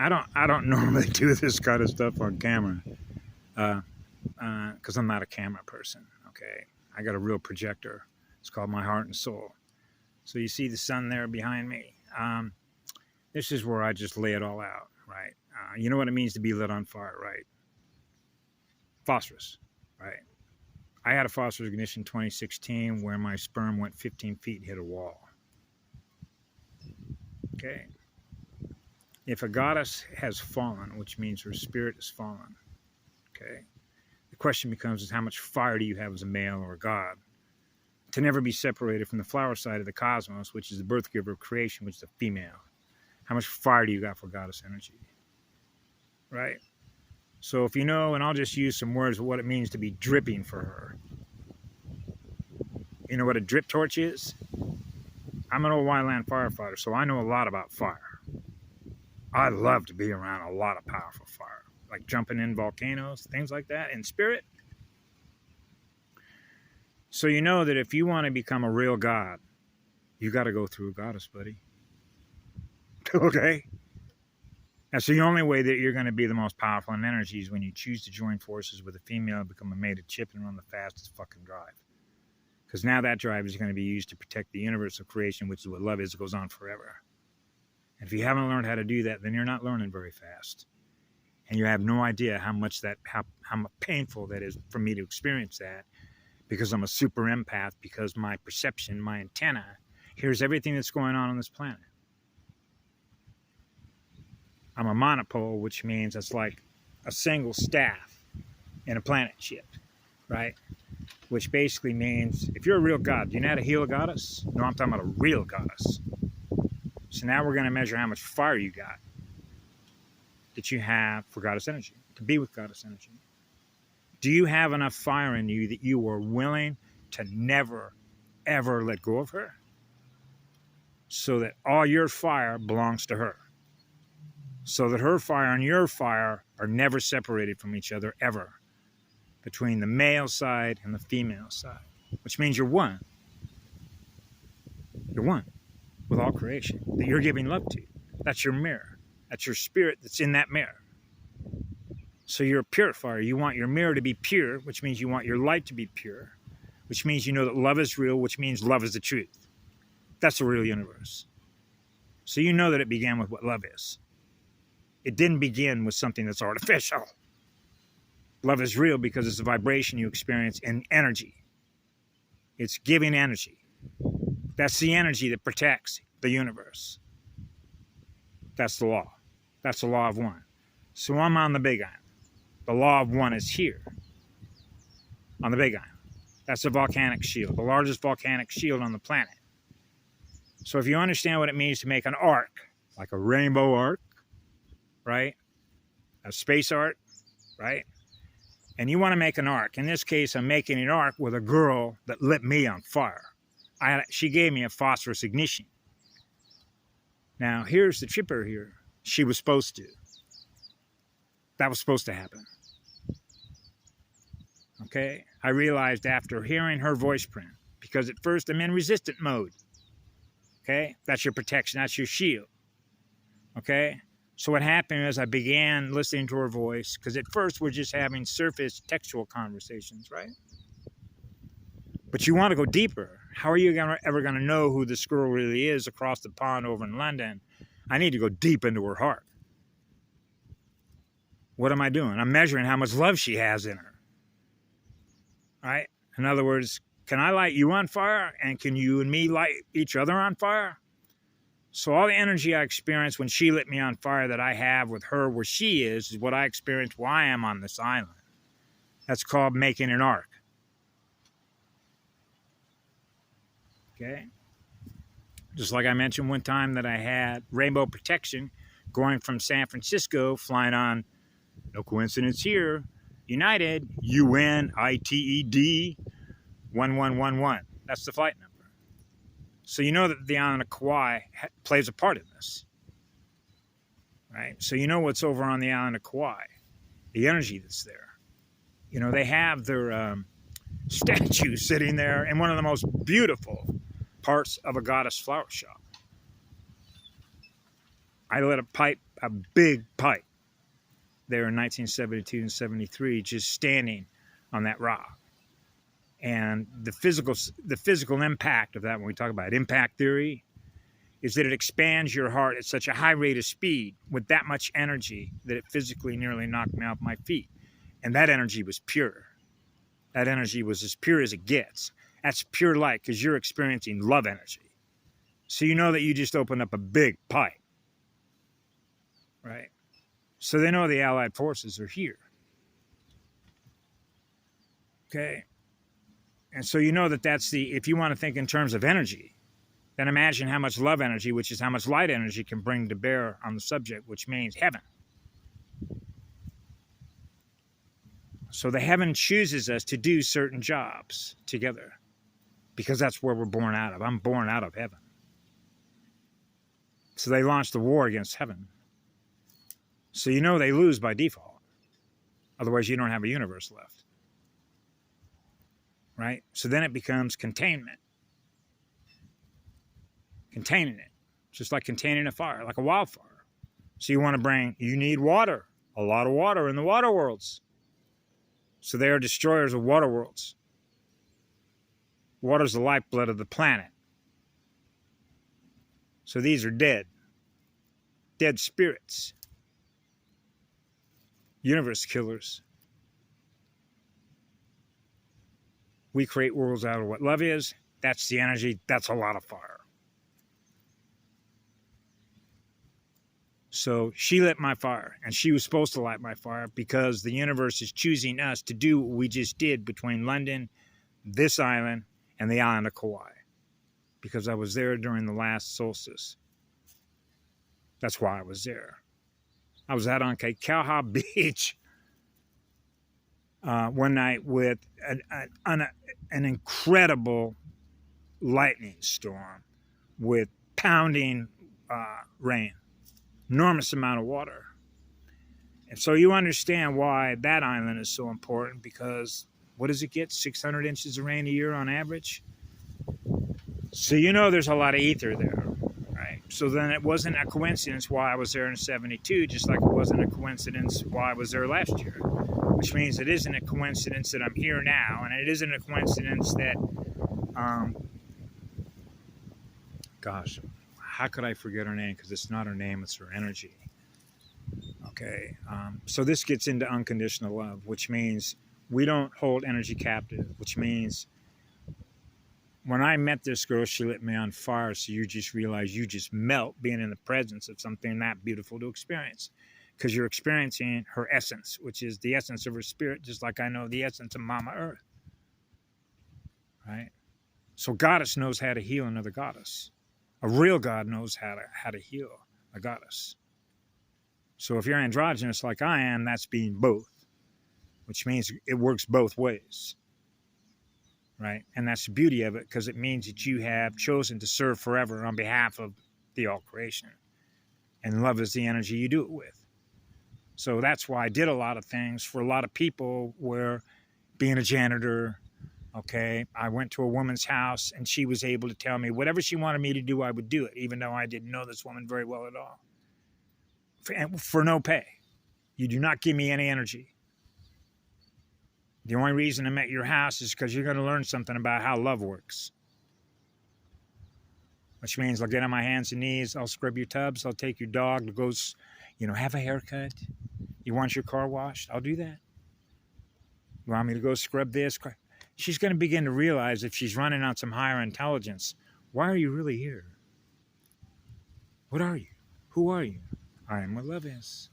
I don't normally do this kind of stuff on camera, because I'm not a camera person. Okay, I got a real projector. It's called my heart and soul. So you see the sun there behind me. This is where I just lay it all out, right? You know what it means to be lit on fire, right? Phosphorus, right? I had a phosphorus ignition in 2016 where my sperm went 15 feet and hit a wall. Okay. If a goddess has fallen, which means her spirit has fallen, okay, the question becomes is how much fire do you have as a male or a god to never be separated from the flower side of the cosmos, which is the birth giver of creation, which is the female. How much fire do you got for goddess energy? Right? So if you know, and I'll just use some words of what it means to be dripping for her. You know what a drip torch is? I'm an old wildland firefighter, so I know a lot about fire. I love to be around a lot of powerful fire, like jumping in volcanoes, things like that, in spirit. So you know that if you want to become a real god, you got to go through a goddess, buddy. Okay? That's the only way that you're going to be the most powerful in energy is when you choose to join forces with a female, become a mated chip, and run the fastest fucking drive. Because now that drive is going to be used to protect the universe of creation, which is what love is. It goes on forever. And if you haven't learned how to do that, then you're not learning very fast. And you have no idea how much that, how painful that is for me to experience that, because I'm a super empath, because my perception, my antenna, hears everything that's going on this planet. I'm a monopole, which means it's like a single staff in a planet ship, right? Which basically means, if you're a real god, do you know how to heal a goddess? No, I'm talking about a real goddess. So now we're going to measure how much fire you got that you have for goddess energy, to be with goddess energy. Do you have enough fire in you that you are willing to never, ever let go of her? So that all your fire belongs to her. So that her fire and your fire are never separated from each other, ever. Between the male side and the female side. Which means you're one. You're one with all creation that you're giving love to. That's your mirror. That's your spirit that's in that mirror. So you're a purifier. You want your mirror to be pure, which means you want your light to be pure, which means you know that love is real, which means love is the truth. That's the real universe. So you know that it began with what love is. It didn't begin with something that's artificial. Love is real because it's a vibration you experience in energy. It's giving energy. That's the energy that protects the universe. That's the law. That's the law of one. So I'm on the Big Island. The law of one is here on the Big Island. That's a volcanic shield, the largest volcanic shield on the planet. So if you understand what it means to make an arc, like a rainbow arc, right? A space arc, right? And you want to make an arc. In this case, I'm making an arc with a girl that lit me on fire. She gave me a phosphorus ignition. Now, here's the tripper here. She was supposed to. That was supposed to happen. Okay? I realized after hearing her voice print, because at first I'm in resistant mode. Okay? That's your protection. That's your shield. Okay? So what happened is I began listening to her voice, because at first we're just having surface textual conversations, right? But you want to go deeper. How are you ever going to know who this girl really is across the pond over in London? I need to go deep into her heart. What am I doing? I'm measuring how much love she has in her. Right? In other words, can I light you on fire? And can you and me light each other on fire? So all the energy I experienced when she lit me on fire that I have with her where she is what I experienced while I am on this island. That's called making an arc. Okay? Just like I mentioned one time that I had rainbow protection going from San Francisco, flying on, no coincidence here, United, UNITED 1111. That's the flight number. So you know that the island of Kauai plays a part in this. Right? So you know what's over on the island of Kauai, the energy that's there. You know, they have their statue sitting there in one of the most beautiful parts of a goddess flower shop. I lit a pipe a big pipe there in 1972 and 73, just standing on that rock. And the physical impact of that, when we talk about impact theory, is that it expands your heart at such a high rate of speed with that much energy that it physically nearly knocked me off my feet. And that energy was pure. That energy was as pure as it gets. That's pure light because you're experiencing love energy. So you know that you just opened up a big pipe, right? So they know the Allied forces are here. Okay? And so you know that that's if you want to think in terms of energy, then imagine how much love energy, which is how much light energy, can bring to bear on the subject, which means heaven. So the heaven chooses us to do certain jobs together because that's where we're born out of. I'm born out of heaven. So they launched the war against heaven. So you know they lose by default. Otherwise, you don't have a universe left. Right? So then it becomes containment. Containing it. Just like containing a fire, like a wildfire. So you need water. A lot of water in the water worlds. So they are destroyers of water worlds. Water's the lifeblood of the planet. So these are dead. Dead spirits. Universe killers. We create worlds out of what love is. That's the energy. That's a lot of fire. So she lit my fire, and she was supposed to light my fire because the universe is choosing us to do what we just did between London, this island, and the island of Kauai. Because I was there during the last solstice. That's why I was there. I was out on Kekauha Beach one night with an incredible lightning storm with pounding rain. Enormous amount of water. And so you understand why that island is so important, because what does it get? 600 inches of rain a year on average? So you know there's a lot of ether there, right? So then it wasn't a coincidence why I was there in 72, just like it wasn't a coincidence why I was there last year. Which means it isn't a coincidence that I'm here now, and it isn't a coincidence that, gosh, how could I forget her name? Because it's not her name, it's her energy. Okay, so this gets into unconditional love, which means we don't hold energy captive, which means when I met this girl, she lit me on fire, so you just realize you just melt being in the presence of something that beautiful to experience. Because you're experiencing her essence, which is the essence of her spirit, just like I know the essence of Mama Earth. Right? So Goddess knows how to heal another goddess. A real God knows how to heal a goddess. So if you're androgynous like I am, that's being both, which means it works both ways. Right? And that's the beauty of it, because it means that you have chosen to serve forever on behalf of the all creation. And love is the energy you do it with. So that's why I did a lot of things for a lot of people, where being a janitor, okay, I went to a woman's house and she was able to tell me whatever she wanted me to do, I would do it, even though I didn't know this woman very well at all. For no pay. You do not give me any energy. The only reason I'm at your house is because you're going to learn something about how love works. Which means I'll get on my hands and knees, I'll scrub your tubs, I'll take your dog to go, have a haircut. You want your car washed? I'll do that. You want me to go scrub this? She's going to begin to realize, if she's running on some higher intelligence, why are you really here? What are you? Who are you? I am what love is.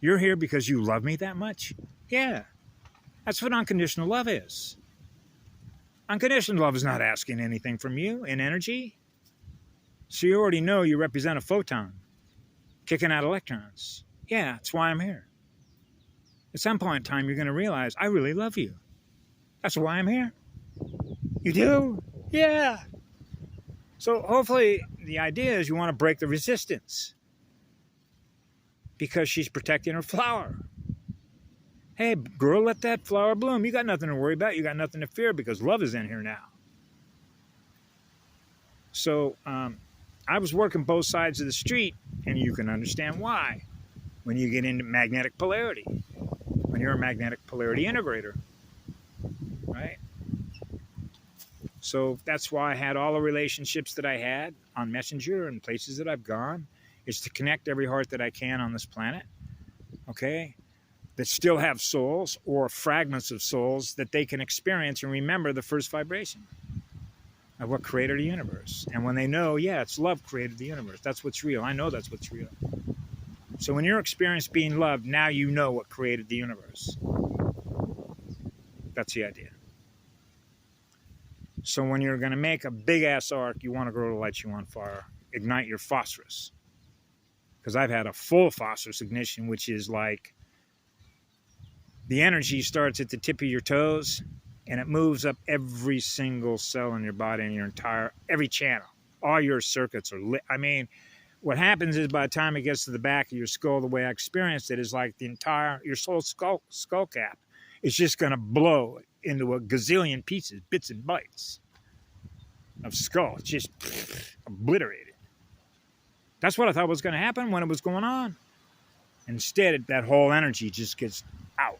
You're here because you love me that much? Yeah. That's what unconditional love is. Unconditional love is not asking anything from you in energy. So you already know you represent a photon kicking out electrons. Yeah, that's why I'm here. At some point in time, you're going to realize, I really love you. That's why I'm here. You do? Yeah. So hopefully the idea is you want to break the resistance, because she's protecting her flower. Hey, girl, let that flower bloom. You got nothing to worry about. You got nothing to fear, because love is in here now. So I was working both sides of the street, and you can understand why when you get into magnetic polarity, when you're a magnetic polarity integrator, right? So that's why I had all the relationships that I had on Messenger and places that I've gone, is to connect every heart that I can on this planet, okay, that still have souls or fragments of souls that they can experience and remember the first vibration of what created the universe. And when they know, yeah, it's love created the universe. That's what's real. I know that's what's real. So when you're experiencing being loved, now you know what created the universe. That's the idea. So when you're going to make a big-ass arc, you want to grow the lights you on fire. Ignite your phosphorus. Because I've had a full phosphorus ignition, which is like the energy starts at the tip of your toes, and it moves up every single cell in your body and your entire, every channel. All your circuits are lit. I mean, what happens is by the time it gets to the back of your skull, the way I experienced it is like the entire, your whole skull cap is just going to blow into a gazillion pieces, bits and bytes of skull. It's just obliterated. That's what I thought was going to happen when it was going on. Instead, that whole energy just gets out.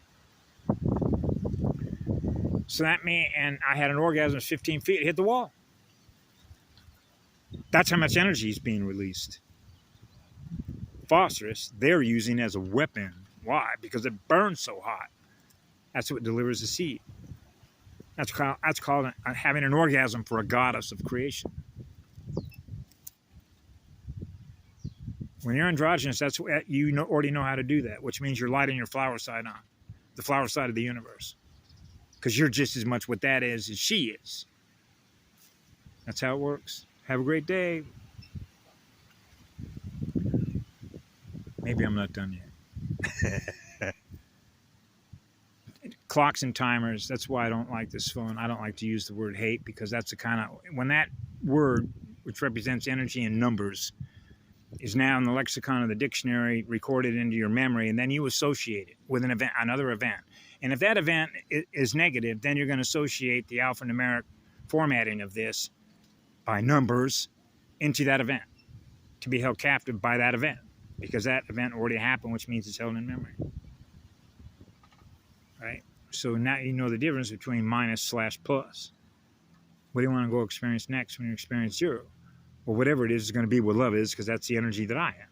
So that means, and I had an orgasm of 15 feet, it hit the wall. That's how much energy is being released. Phosphorus, they're using as a weapon. Why? Because it burns so hot. That's what delivers the seed. That's called having an orgasm for a goddess of creation. When you're androgynous, that's what you already know how to do that, which means you're lighting your flower side on, the flower side of the universe. Because you're just as much what that is as she is. That's how it works. Have a great day. Maybe I'm not done yet. Clocks and timers, that's why I don't like this phone. I don't like to use the word hate, because that's the kind of, when that word, which represents energy and numbers, is now in the lexicon of the dictionary, recorded into your memory, and then you associate it with an event, another event. And if that event is negative, then you're going to associate the alphanumeric formatting of this by numbers into that event, to be held captive by that event, because that event already happened, which means it's held in memory. Right? So now you know the difference between minus/plus. What do you want to go experience next when you experience zero? Well, whatever it is going to be what love is, because that's the energy that I am.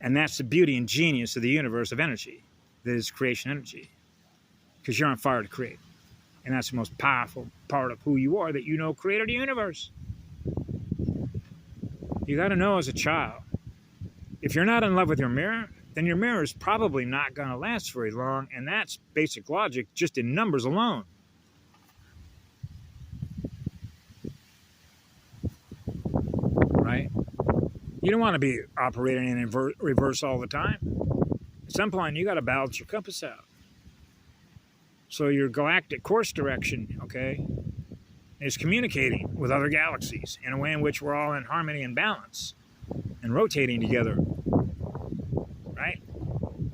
And that's the beauty and genius of the universe of energy, that is creation energy, because you're on fire to create. And that's the most powerful part of who you are, that you know created the universe. You got to know as a child, if you're not in love with your mirror, then your mirror is probably not going to last very long, and that's basic logic just in numbers alone. Right? You don't want to be operating in reverse all the time. At some point, you got to balance your compass out. So your galactic course direction, okay, is communicating with other galaxies in a way in which we're all in harmony and balance and rotating together, right?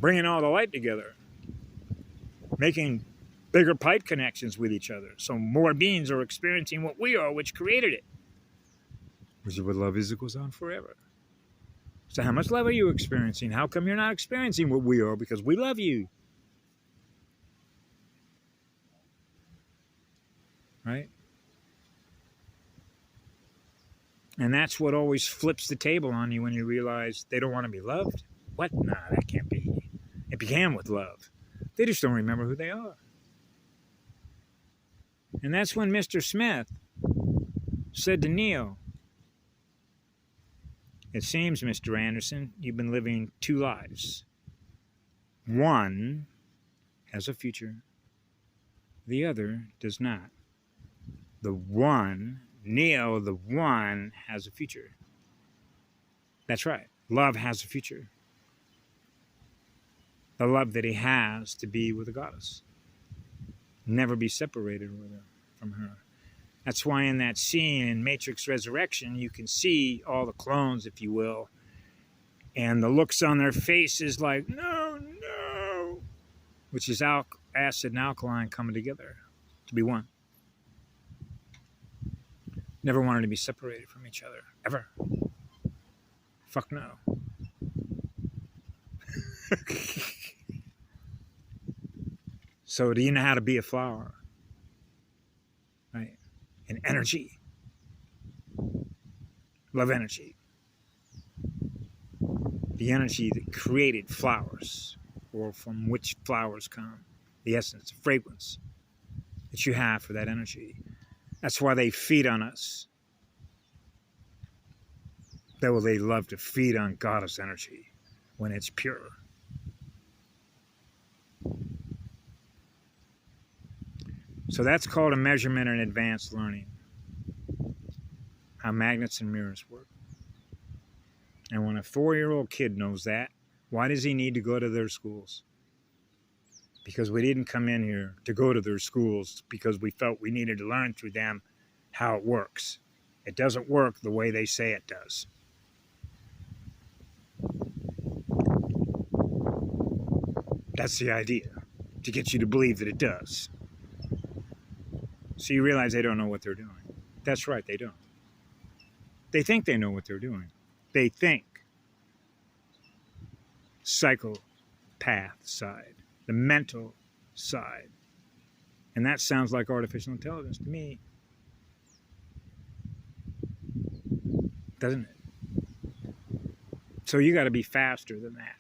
Bringing all the light together, making bigger pipe connections with each other, so more beings are experiencing what we are, which created it. Which is what love is, it goes on forever. So how much love are you experiencing? How come you're not experiencing what we are? Because we love you. Right? And that's what always flips the table on you when you realize they don't want to be loved. What? Nah, that can't be. It began with love. They just don't remember who they are. And that's when Mr. Smith said to Neo, "It seems, Mr. Anderson, you've been living two lives. One has a future. The other does not. The one, Neo, the one, has a future." That's right. Love has a future. The love that he has to be with a goddess. Never be separated with her, from her. That's why in that scene in Matrix Resurrection, you can see all the clones, if you will, and the looks on their faces like, no, no, which is acid and alkaline coming together to be one. Never wanted to be separated from each other, ever. Fuck no. So do you know how to be a flower? Right? And energy. Love energy. The energy that created flowers, or from which flowers come. The essence, the fragrance that you have for that energy. That's why they feed on us. Though they love to feed on goddess energy when it's pure. So that's called a measurement in advanced learning. How magnets and mirrors work. And when a 4-year-old kid knows that, why does he need to go to their schools? Because we didn't come in here to go to their schools because we felt we needed to learn through them how it works. It doesn't work the way they say it does. That's the idea, to get you to believe that it does. So you realize they don't know what they're doing. That's right, they don't. They think they know what they're doing. They think. Psychopath side, the mental side. And that sounds like artificial intelligence to me. Doesn't it? So you got to be faster than that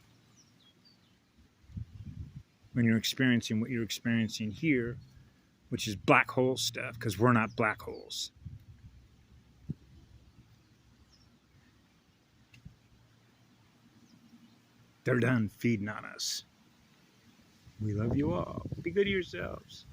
when you're experiencing what you're experiencing here, which is black hole stuff, because we're not black holes. They're done feeding on us. We love you all. Be good to yourselves.